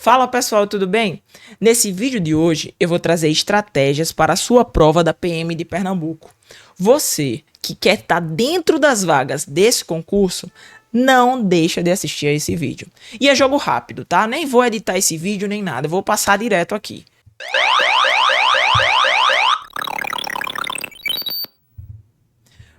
Fala pessoal, tudo bem? Nesse vídeo de hoje eu vou trazer estratégias para a sua prova da PM de Pernambuco. Você que quer estar dentro das vagas desse concurso, não deixa de assistir a esse vídeo. E é jogo rápido, tá? Nem vou editar esse vídeo nem nada, eu vou passar direto aqui.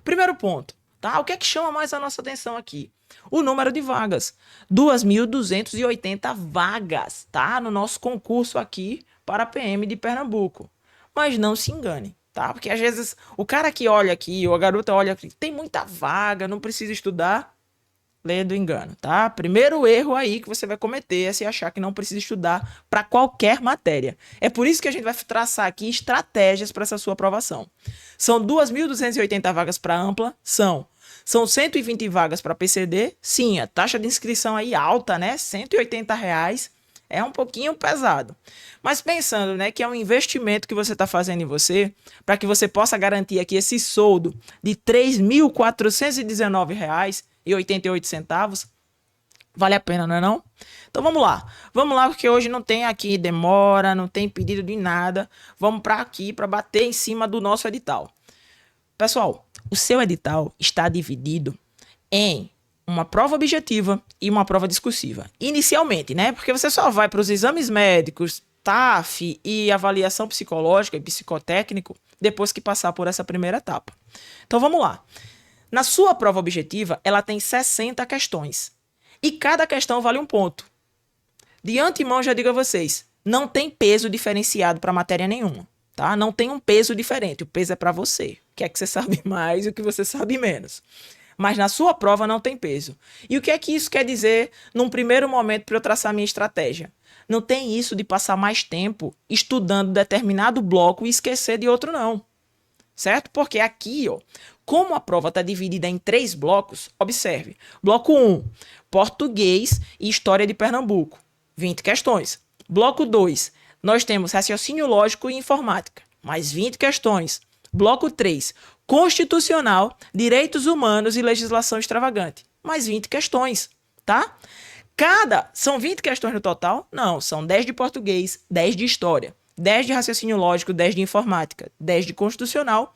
Primeiro ponto, tá? O que é que chama mais a nossa atenção aqui? O número de vagas, 2.280 vagas, tá? No nosso concurso aqui para a PM de Pernambuco. Mas não se engane, tá? Porque às vezes o cara que olha aqui, ou a garota olha aqui, tem muita vaga, não precisa estudar. Lê do engano, tá? Primeiro erro aí que você vai cometer é se achar que não precisa estudar para qualquer matéria. É por isso que a gente vai traçar aqui estratégias para essa sua aprovação. São 2.280 vagas para ampla? São 120 vagas para PCD? Sim, a taxa de inscrição aí alta, né? R$ 180 é um pouquinho pesado. Mas pensando, né, que é um investimento que você está fazendo em você, para que você possa garantir aqui esse soldo de R$ 3.419,88, vale a pena, não é não? Então vamos lá. Vamos lá, porque hoje não tem aqui demora, não tem pedido de nada. Vamos para aqui para bater em cima do nosso edital. Pessoal, o seu edital está dividido em uma prova objetiva e uma prova discursiva. Inicialmente, né? Porque você só vai para os exames médicos, TAF e avaliação psicológica e psicotécnico depois que passar por essa primeira etapa. Então vamos lá. Na sua prova objetiva, ela tem 60 questões. E cada questão vale um ponto. De antemão, já digo a vocês, não tem peso diferenciado para matéria nenhuma. Tá? Não tem um peso diferente. O peso é para você. O que é que você sabe mais e o que você sabe menos. Mas na sua prova não tem peso. E o que é que isso quer dizer num primeiro momento para eu traçar minha estratégia? Não tem isso de passar mais tempo estudando determinado bloco e esquecer de outro não. Certo? Porque aqui, ó, como a prova está dividida em 3 blocos, observe. Bloco 1, português e história de Pernambuco, 20 questões. Bloco 2, nós temos raciocínio lógico e informática, mais 20 questões. Bloco 3, constitucional, direitos humanos e legislação extravagante, mais 20 questões, tá? São 20 questões no total? Não, são 10 de português, 10 de história, 10 de raciocínio lógico, 10 de informática, 10 de constitucional,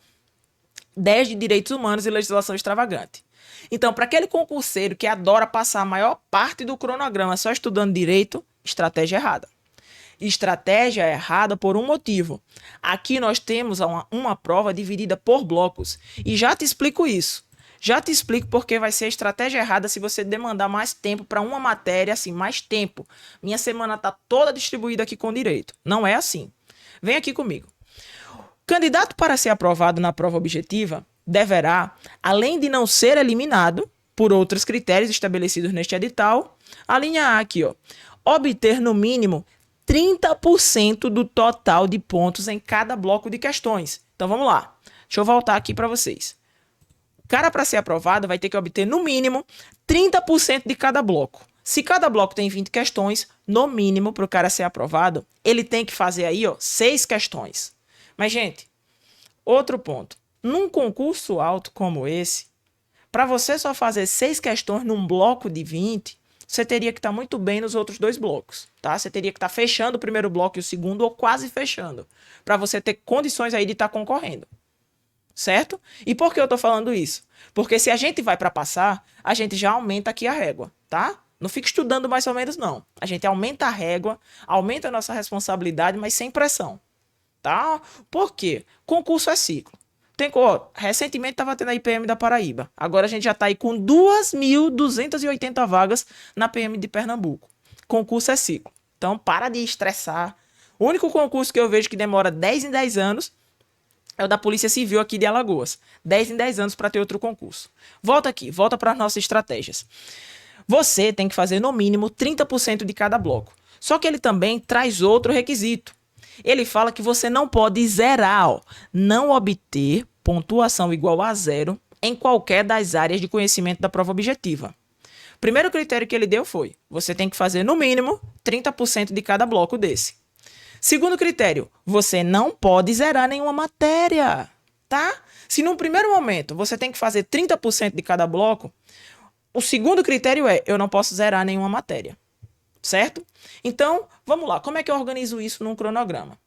10 de direitos humanos e legislação extravagante. Então, para aquele concurseiro que adora passar a maior parte do cronograma só estudando direito, estratégia errada. Estratégia errada por um motivo. Aqui nós temos uma prova dividida por blocos. E já te explico isso. Já te explico porque vai ser estratégia errada se você demandar mais tempo para uma matéria, assim, mais tempo. Minha semana está toda distribuída aqui com direito. Não é assim. Vem aqui comigo. Candidato para ser aprovado na prova objetiva deverá, além de não ser eliminado por outros critérios estabelecidos neste edital, a linha A aqui, ó, obter no mínimo 30% do total de pontos em cada bloco de questões. Então vamos lá. Deixa eu voltar aqui para vocês. O cara, para ser aprovado, vai ter que obter no mínimo 30% de cada bloco. Se cada bloco tem 20 questões, no mínimo, para o cara ser aprovado, ele tem que fazer aí, ó, 6 questões. Mas, gente, outro ponto. Num concurso alto como esse, para você só fazer 6 questões num bloco de 20, você teria que estar muito bem nos outros 2 blocos, tá? Você teria que estar fechando o primeiro bloco e o segundo, ou quase fechando, para você ter condições aí de estar concorrendo, certo? E por que eu tô falando isso? Porque se a gente vai para passar, a gente já aumenta aqui a régua, tá? Não fica estudando mais ou menos, não. A gente aumenta a régua, aumenta a nossa responsabilidade, mas sem pressão, tá? Por quê? Concurso é ciclo. Recentemente estava tendo a IPM da Paraíba. Agora a gente já está aí com 2.280 vagas na PM de Pernambuco. Concurso é ciclo. Então, para de estressar. O único concurso que eu vejo que demora 10 em 10 anos é o da Polícia Civil aqui de Alagoas. 10 em 10 anos para ter outro concurso. Volta aqui, volta para as nossas estratégias. Você tem que fazer no mínimo 30% de cada bloco. Só que ele também traz outro requisito. Ele fala que você não pode zerar, ó, não obter pontuação igual a 0 em qualquer das áreas de conhecimento da prova objetiva. O primeiro critério que ele deu foi, você tem que fazer no mínimo 30% de cada bloco desse. Segundo critério, você não pode zerar nenhuma matéria, tá? Se num primeiro momento você tem que fazer 30% de cada bloco, o segundo critério é, eu não posso zerar nenhuma matéria. certo? Então, vamos lá. Como é que eu organizo isso num cronograma?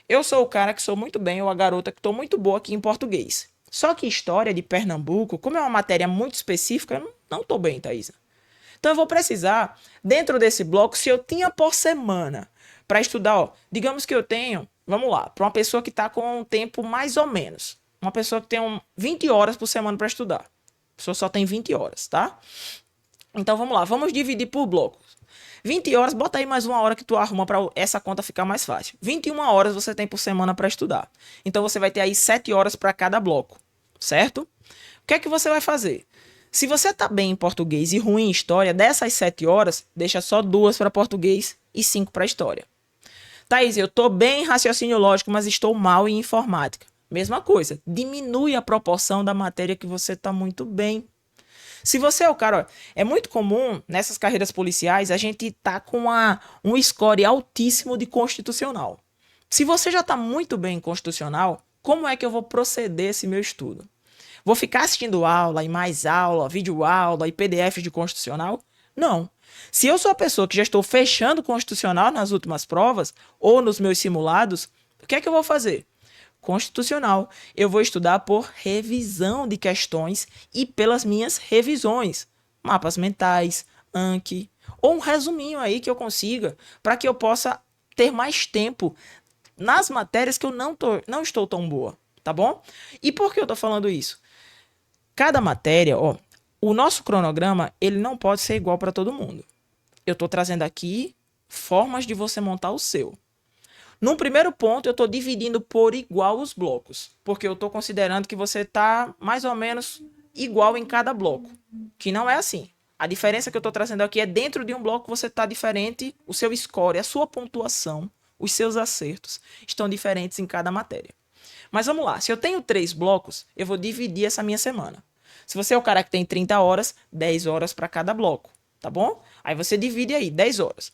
Eu sou o cara que sou muito bem, ou a garota que estou muito boa aqui em português. Só que história de Pernambuco, como é uma matéria muito específica, eu não estou bem, Thaisa. Então eu vou precisar, dentro desse bloco, se eu tinha por semana para estudar, ó, digamos que eu tenho, vamos lá, para uma pessoa que está com um tempo mais ou menos, uma pessoa que tem 20 horas por semana para estudar. A pessoa só tem 20 horas, tá? Então vamos lá, vamos dividir por blocos. 20 horas, bota aí mais uma hora que tu arruma para essa conta ficar mais fácil. 21 horas você tem por semana para estudar. Então você vai ter aí 7 horas para cada bloco, certo? O que é que você vai fazer? Se você tá bem em português e ruim em história, dessas 7 horas, deixa só 2 para português e 5 para história. Thaís, eu tô bem em raciocínio lógico, mas estou mal em informática. Mesma coisa, diminui a proporção da matéria que você tá muito bem. Se você é o cara, ó, é muito comum nessas carreiras policiais a gente tá com um score altíssimo de constitucional. Se você já tá muito bem em constitucional, como é que eu vou proceder esse meu estudo? Vou ficar assistindo aula e mais aula, vídeo aula e PDF de constitucional? Não. Se eu sou a pessoa que já estou fechando constitucional nas últimas provas ou nos meus simulados, o que é que eu vou fazer? Constitucional. Eu vou estudar por revisão de questões e pelas minhas revisões. Mapas mentais, Anki, ou um resuminho aí que eu consiga para que eu possa ter mais tempo nas matérias que eu não estou tão boa, tá bom? E por que eu tô falando isso? Cada matéria, ó, o nosso cronograma, ele não pode ser igual para todo mundo. Eu tô trazendo aqui formas de você montar o seu. Num primeiro ponto, eu estou dividindo por igual os blocos, porque eu estou considerando que você está mais ou menos igual em cada bloco, que não é assim. A diferença que eu estou trazendo aqui é dentro de um bloco você está diferente, o seu score, a sua pontuação, os seus acertos estão diferentes em cada matéria. Mas vamos lá, se eu tenho 3 blocos, eu vou dividir essa minha semana. Se você é o cara que tem 30 horas, 10 horas para cada bloco, tá bom? Aí você divide aí, 10 horas.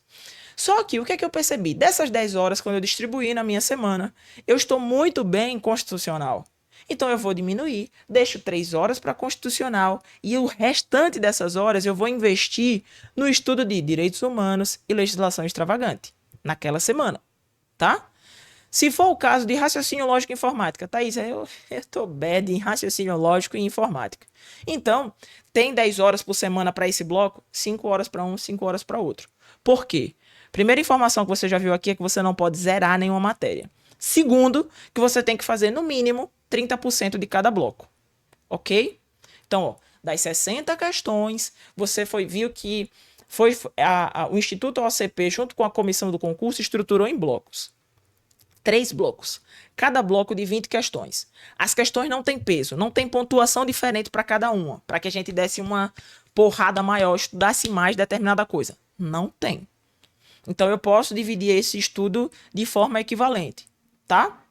Só que o que é que eu percebi? Dessas 10 horas, quando eu distribuí na minha semana, eu estou muito bem em constitucional. Então eu vou diminuir, deixo 3 horas para constitucional e o restante dessas horas eu vou investir no estudo de direitos humanos e legislação extravagante, naquela semana, tá? Se for o caso de raciocínio lógico e informática, Thaís, eu tô bad em raciocínio lógico e informática. Então, tem 10 horas por semana para esse bloco, 5 horas para um, 5 horas para outro. Por quê? Primeira informação que você já viu aqui é que você não pode zerar nenhuma matéria. Segundo, que você tem que fazer no mínimo 30% de cada bloco. Ok? Então, ó, das 60 questões, você viu que o Instituto OCP, junto com a comissão do concurso, estruturou em blocos. 3 blocos. Cada bloco de 20 questões. As questões não têm peso, não tem pontuação diferente para cada uma, para que a gente desse uma porrada maior, estudasse mais determinada coisa. Não tem. Então eu posso dividir esse estudo de forma equivalente, tá?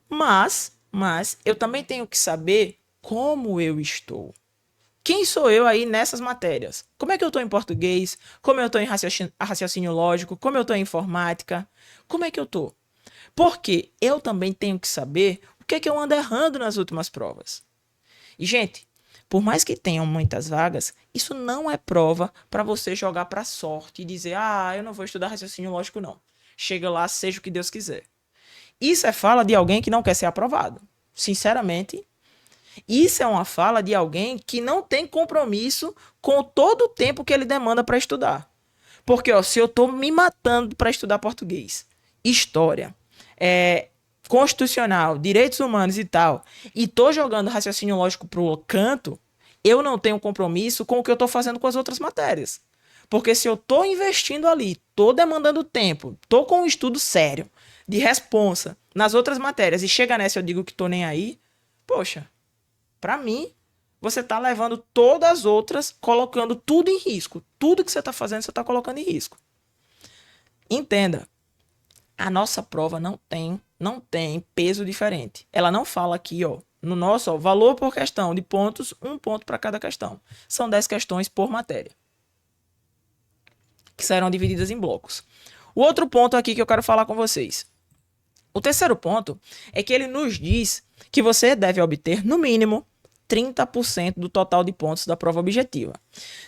Mas eu também tenho que saber como eu estou. Quem sou eu aí nessas matérias? Como é que eu estou em português? Como eu estou em raciocínio lógico? Como eu estou em informática? Como é que eu estou? Porque eu também tenho que saber o que é que eu ando errando nas últimas provas. E, gente, por mais que tenham muitas vagas, isso não é prova para você jogar para sorte e dizer, eu não vou estudar raciocínio lógico, não. Chega lá, seja o que Deus quiser. Isso é fala de alguém que não quer ser aprovado. Sinceramente, isso é uma fala de alguém que não tem compromisso com todo o tempo que ele demanda para estudar. Porque, ó, se eu estou me matando para estudar português, história, constitucional, direitos humanos e tal, e tô jogando raciocínio lógico pro canto, eu não tenho compromisso com o que eu tô fazendo com as outras matérias. Porque se eu tô investindo ali, tô demandando tempo, tô com um estudo sério, de responsa, nas outras matérias, e chega nessa eu digo que tô nem aí, poxa, pra mim, você tá levando todas as outras, colocando tudo em risco. Tudo que você tá fazendo, você tá colocando em risco. Entenda, a nossa prova não tem peso diferente. Ela não fala aqui, ó, no nosso, ó, valor por questão de pontos, 1 ponto para cada questão. São 10 questões por matéria, que serão divididas em blocos. O outro ponto aqui que eu quero falar com vocês. O terceiro ponto é que ele nos diz que você deve obter, no mínimo, 30% do total de pontos da prova objetiva.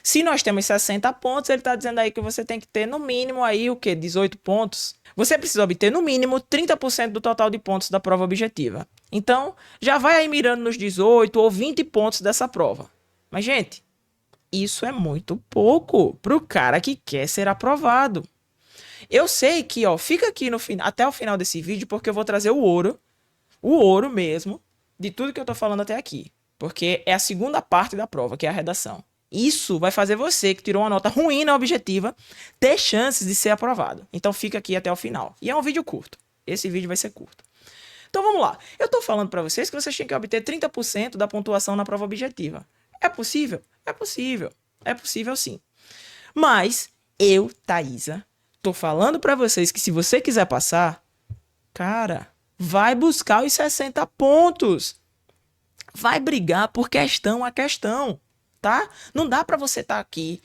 Se nós temos 60 pontos, ele está dizendo aí que você tem que ter no mínimo aí o quê? 18 pontos. Você precisa obter no mínimo 30% do total de pontos da prova objetiva. Então, já vai aí mirando nos 18 ou 20 pontos dessa prova. Mas, gente, isso é muito pouco para o cara que quer ser aprovado. Eu sei que, ó, fica aqui até o final desse vídeo, porque eu vou trazer o ouro mesmo, de tudo que eu tô falando até aqui. Porque é a segunda parte da prova, que é a redação. Isso vai fazer você, que tirou uma nota ruim na objetiva, ter chances de ser aprovado. Então fica aqui até o final. E é um vídeo curto. Esse vídeo vai ser curto. Então vamos lá. Eu tô falando para vocês que vocês têm que obter 30% da pontuação na prova objetiva. É possível? É possível. É possível sim. Mas eu, Thaisa, tô falando para vocês que se você quiser passar, cara, vai buscar os 60 pontos. Vai brigar por questão a questão, tá? Não dá para você estar aqui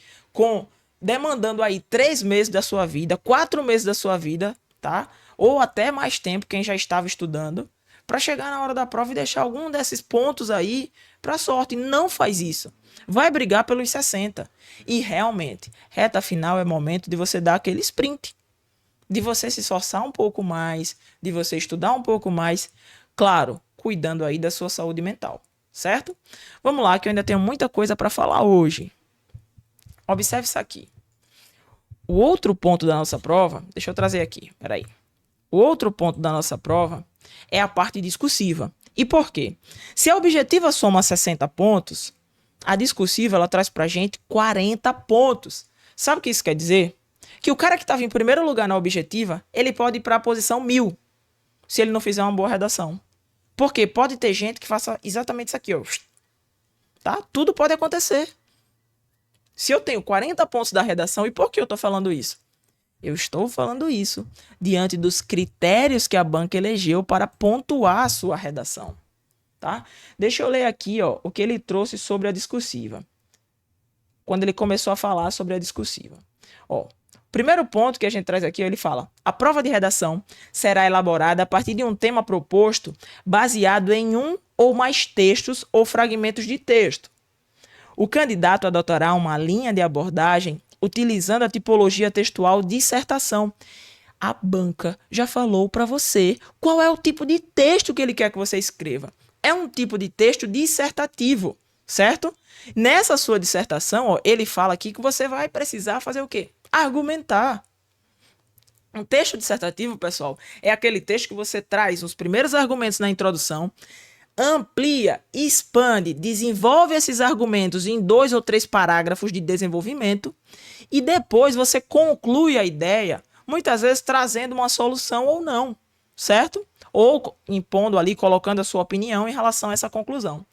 demandando aí 3 meses da sua vida, 4 meses da sua vida, tá? Ou até mais tempo, quem já estava estudando, para chegar na hora da prova e deixar algum desses pontos aí para sorte. Não faz isso. Vai brigar pelos 60. E realmente, reta final é momento de você dar aquele sprint. De você se esforçar um pouco mais, de você estudar um pouco mais. Claro, cuidando aí da sua saúde mental, certo? Vamos lá, que eu ainda tenho muita coisa para falar hoje. Observe isso aqui. O outro ponto da nossa prova, deixa eu trazer aqui, peraí. O outro ponto da nossa prova é a parte discursiva. E por quê? Se a objetiva soma 60 pontos, a discursiva ela traz pra gente 40 pontos. Sabe o que isso quer dizer? Que o cara que estava em primeiro lugar na objetiva, ele pode ir para a posição 1000, se ele não fizer uma boa redação. Porque pode ter gente que faça exatamente isso aqui, ó. Tá? Tudo pode acontecer. Se eu tenho 40 pontos da redação, e por que eu estou falando isso? Eu estou falando isso diante dos critérios que a banca elegeu para pontuar a sua redação. Tá? Deixa eu ler aqui, ó, o que ele trouxe sobre a discursiva. Quando ele começou a falar sobre a discursiva. Ó, primeiro ponto que a gente traz aqui, ele fala: a prova de redação será elaborada a partir de um tema proposto baseado em um ou mais textos ou fragmentos de texto. O candidato adotará uma linha de abordagem utilizando a tipologia textual dissertação. A banca já falou para você qual é o tipo de texto que ele quer que você escreva. É um tipo de texto dissertativo, certo? Nessa sua dissertação, ó, ele fala aqui que você vai precisar fazer o quê? Argumentar. Um texto dissertativo, pessoal, é aquele texto que você traz os primeiros argumentos na introdução, amplia, expande, desenvolve esses argumentos em 2 ou 3 parágrafos de desenvolvimento e depois você conclui a ideia, muitas vezes trazendo uma solução ou não, certo? Ou impondo ali, colocando a sua opinião em relação a essa conclusão.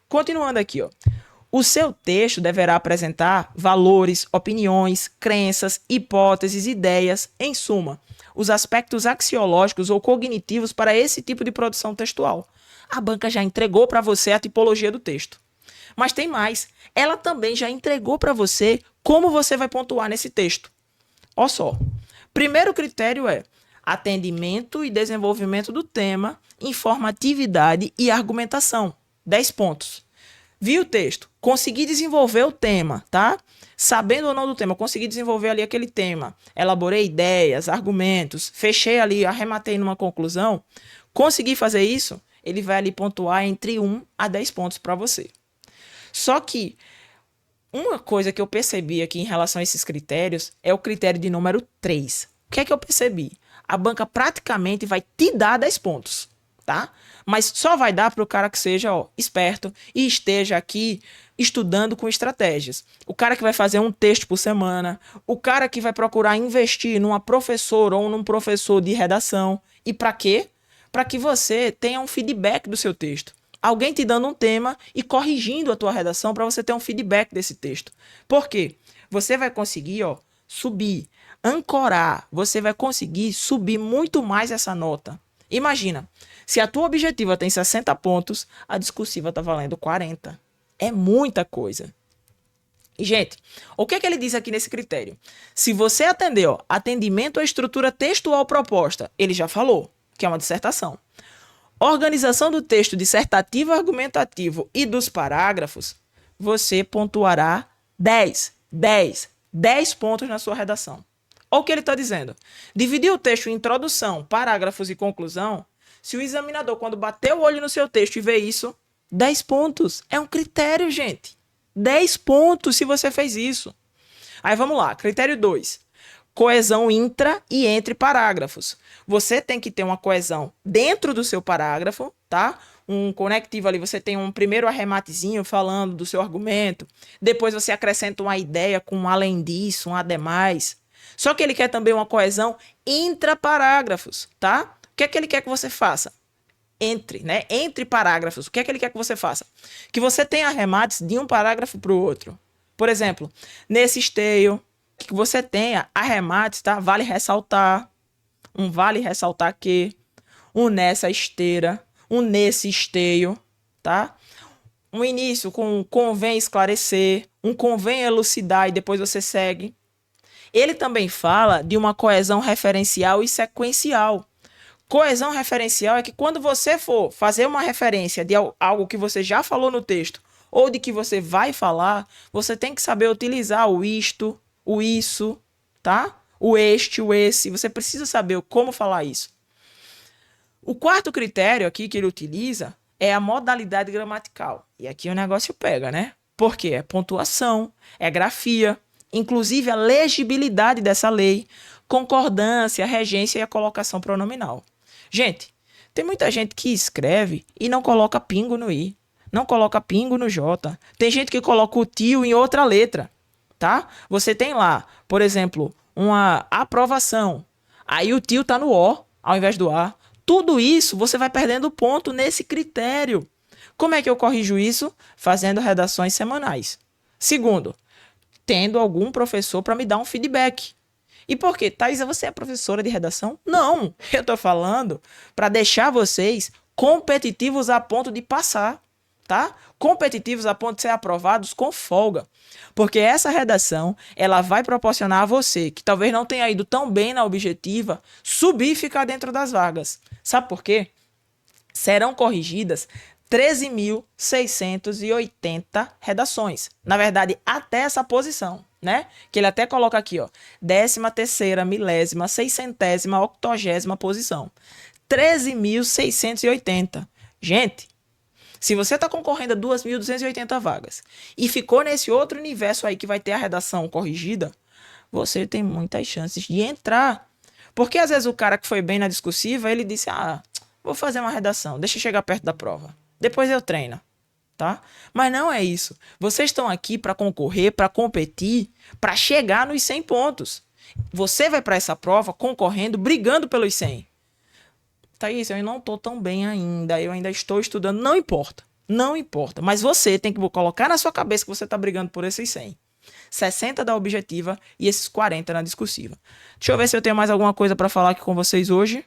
Continuando aqui, ó. O seu texto deverá apresentar valores, opiniões, crenças, hipóteses, ideias, em suma, os aspectos axiológicos ou cognitivos para esse tipo de produção textual. A banca já entregou para você a tipologia do texto. Mas tem mais. Ela também já entregou para você como você vai pontuar nesse texto. Olha só. Primeiro critério é atendimento e desenvolvimento do tema, informatividade e argumentação. 10 pontos. Vi o texto, consegui desenvolver o tema, tá? Sabendo ou não do tema, consegui desenvolver ali aquele tema. Elaborei ideias, argumentos, fechei ali, arrematei numa conclusão. Consegui fazer isso, ele vai ali pontuar entre 1 a 10 pontos para você. Só que uma coisa que eu percebi aqui em relação a esses critérios é o critério de número 3. O que é que eu percebi? A banca praticamente vai te dar 10 pontos, tá? Mas só vai dar para o cara que seja, ó, esperto e esteja aqui estudando com estratégias. O cara que vai fazer um texto por semana, o cara que vai procurar investir numa professora ou num professor de redação. E para quê? Para que você tenha um feedback do seu texto. Alguém te dando um tema e corrigindo a tua redação para você ter um feedback desse texto. Por quê? Você vai conseguir, ó, subir, ancorar, você vai conseguir subir muito mais essa nota. Imagina, se a tua objetiva tem 60 pontos, a discursiva está valendo 40. É muita coisa. E, gente, o que é que ele diz aqui nesse critério? Se você atender, ó, atendimento à estrutura textual proposta, ele já falou que é uma dissertação. organização do texto dissertativo, argumentativo e dos parágrafos, você pontuará 10 pontos na sua redação. Olha o que ele está dizendo. Dividir o texto em introdução, parágrafos e conclusão. Se o examinador, quando bater o olho no seu texto e ver isso, 10 pontos. É um critério, gente. 10 pontos se você fez isso. Aí vamos lá. Critério 2. Coesão intra e entre parágrafos. Você tem que ter uma coesão dentro do seu parágrafo, tá? Um conectivo ali, você tem um primeiro arrematezinho falando do seu argumento, depois você acrescenta uma ideia com um além disso, um ademais. Só que ele quer também uma coesão intra-parágrafos, tá? O que é que ele quer que você faça? Entre parágrafos. O que é que ele quer que você faça? Que você tenha arremates de um parágrafo para o outro. Por exemplo, nesse esteio, que você tenha arremates, tá? Vale ressaltar, um vale ressaltar que, um nessa esteira, um nesse esteio, tá? Um início com um convém esclarecer, um convém elucidar e depois você segue. Ele também fala de uma coesão referencial e sequencial. Coesão referencial é que quando você for fazer uma referência de algo que você já falou no texto ou de que você vai falar, você tem que saber utilizar o isto, o isso, tá? O este, o esse. Você precisa saber como falar isso. O quarto critério aqui que ele utiliza é a modalidade gramatical. E aqui o negócio pega, né? Porque é pontuação, é grafia, inclusive a legibilidade dessa lei, concordância, regência e a colocação pronominal. Gente, tem muita gente que escreve e não coloca pingo no i, não coloca pingo no j. Tem gente que coloca o tio em outra letra, tá? Você tem lá, por exemplo, uma aprovação, aí o tio tá no o ao invés do a. Tudo isso você vai perdendo ponto nesse critério. Como é que eu corrijo isso? Fazendo redações semanais. Segundo, tendo algum professor para me dar um feedback. E por quê? Thaisa, você é professora de redação? Não, eu tô falando para deixar vocês competitivos a ponto de passar, tá? Competitivos a ponto de ser aprovados com folga. Porque essa redação, ela vai proporcionar a você, que talvez não tenha ido tão bem na objetiva, subir e ficar dentro das vagas. Sabe por quê? Serão corrigidas 13.680 redações. Na verdade, até essa posição, né? Que ele até coloca aqui, ó. 13ª, milésima, 600ª, 80ª posição. 13.680. Gente, se você está concorrendo a 2.280 vagas e ficou nesse outro universo aí que vai ter a redação corrigida, você tem muitas chances de entrar. Porque às vezes o cara que foi bem na discursiva, ele disse, vou fazer uma redação, deixa eu chegar perto da prova. Depois eu treino, tá? Mas não é isso. Vocês estão aqui para concorrer, para competir, para chegar nos 100 pontos. Você vai para essa prova concorrendo, brigando pelos 100. Thaís, eu não estou tão bem ainda, eu ainda estou estudando. Não importa, não importa. Mas você tem que colocar na sua cabeça que você está brigando por esses 100. 60 da objetiva e esses 40 na discursiva. Deixa eu ver se eu tenho mais alguma coisa para falar aqui com vocês hoje.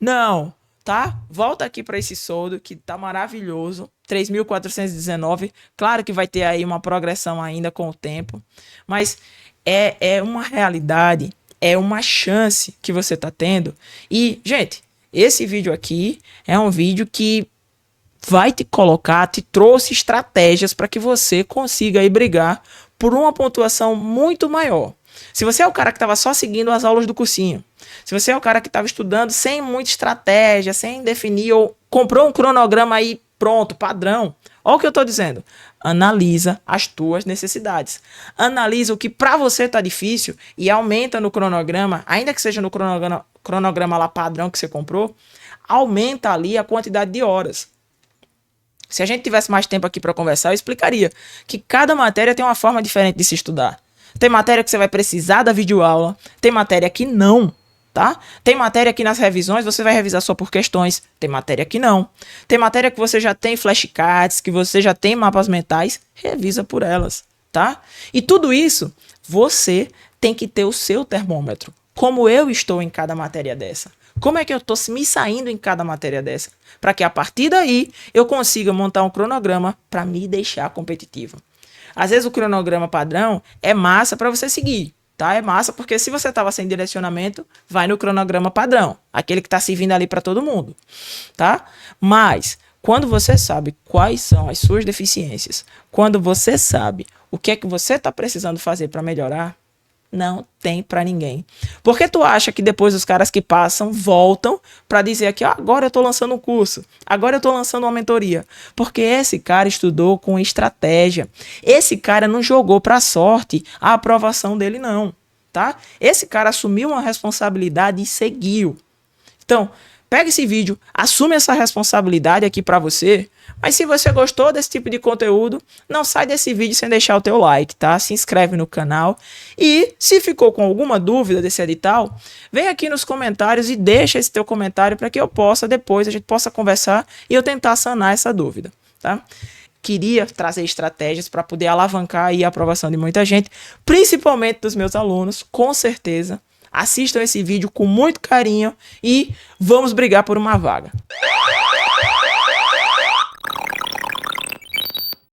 Não, tá? Volta aqui para esse soldo que tá maravilhoso. 3.419. Claro que vai ter aí uma progressão ainda com o tempo. Mas é uma realidade, é uma chance que você tá tendo. E, gente, esse vídeo aqui é um vídeo que vai te colocar, te trouxe estratégias para que você consiga aí brigar por uma pontuação muito maior. Se você é o cara que estava só seguindo as aulas do cursinho, se você é o cara que estava estudando sem muita estratégia, sem definir, ou comprou um cronograma aí pronto, padrão, olha o que eu estou dizendo. Analisa as tuas necessidades. Analisa o que para você está difícil e aumenta no cronograma, ainda que seja no cronograma lá padrão que você comprou, aumenta ali a quantidade de horas. Se a gente tivesse mais tempo aqui para conversar, eu explicaria que cada matéria tem uma forma diferente de se estudar. Tem matéria que você vai precisar da videoaula, tem matéria que não, tá? Tem matéria que nas revisões você vai revisar só por questões, tem matéria que não. Tem matéria que você já tem flashcards, que você já tem mapas mentais, revisa por elas, tá? E tudo isso, você tem que ter o seu termômetro. Como eu estou em cada matéria dessa? Como é que eu estou me saindo em cada matéria dessa? Para que a partir daí eu consiga montar um cronograma para me deixar competitivo. Às vezes o cronograma padrão é massa para você seguir. tá? É massa porque se você tava sem direcionamento, vai no cronograma padrão, aquele que tá servindo ali para todo mundo, tá? Mas quando você sabe quais são as suas deficiências, quando você sabe o que é que você tá precisando fazer para melhorar, não tem pra ninguém. Porque tu acha que depois os caras que passam voltam pra dizer aqui, ó, agora eu tô lançando um curso, agora eu tô lançando uma mentoria. Porque esse cara estudou com estratégia. Esse cara não jogou pra sorte a aprovação dele não, tá? Esse cara assumiu uma responsabilidade e seguiu. Então, pega esse vídeo, assume essa responsabilidade aqui pra você. Mas se você gostou desse tipo de conteúdo, não sai desse vídeo sem deixar o teu like, tá? Se inscreve no canal. E se ficou com alguma dúvida desse edital, vem aqui nos comentários e deixa esse teu comentário para que eu possa depois, a gente possa conversar e eu tentar sanar essa dúvida, tá? Queria trazer estratégias para poder alavancar aí a aprovação de muita gente, principalmente dos meus alunos, com certeza. Assistam esse vídeo com muito carinho e vamos brigar por uma vaga.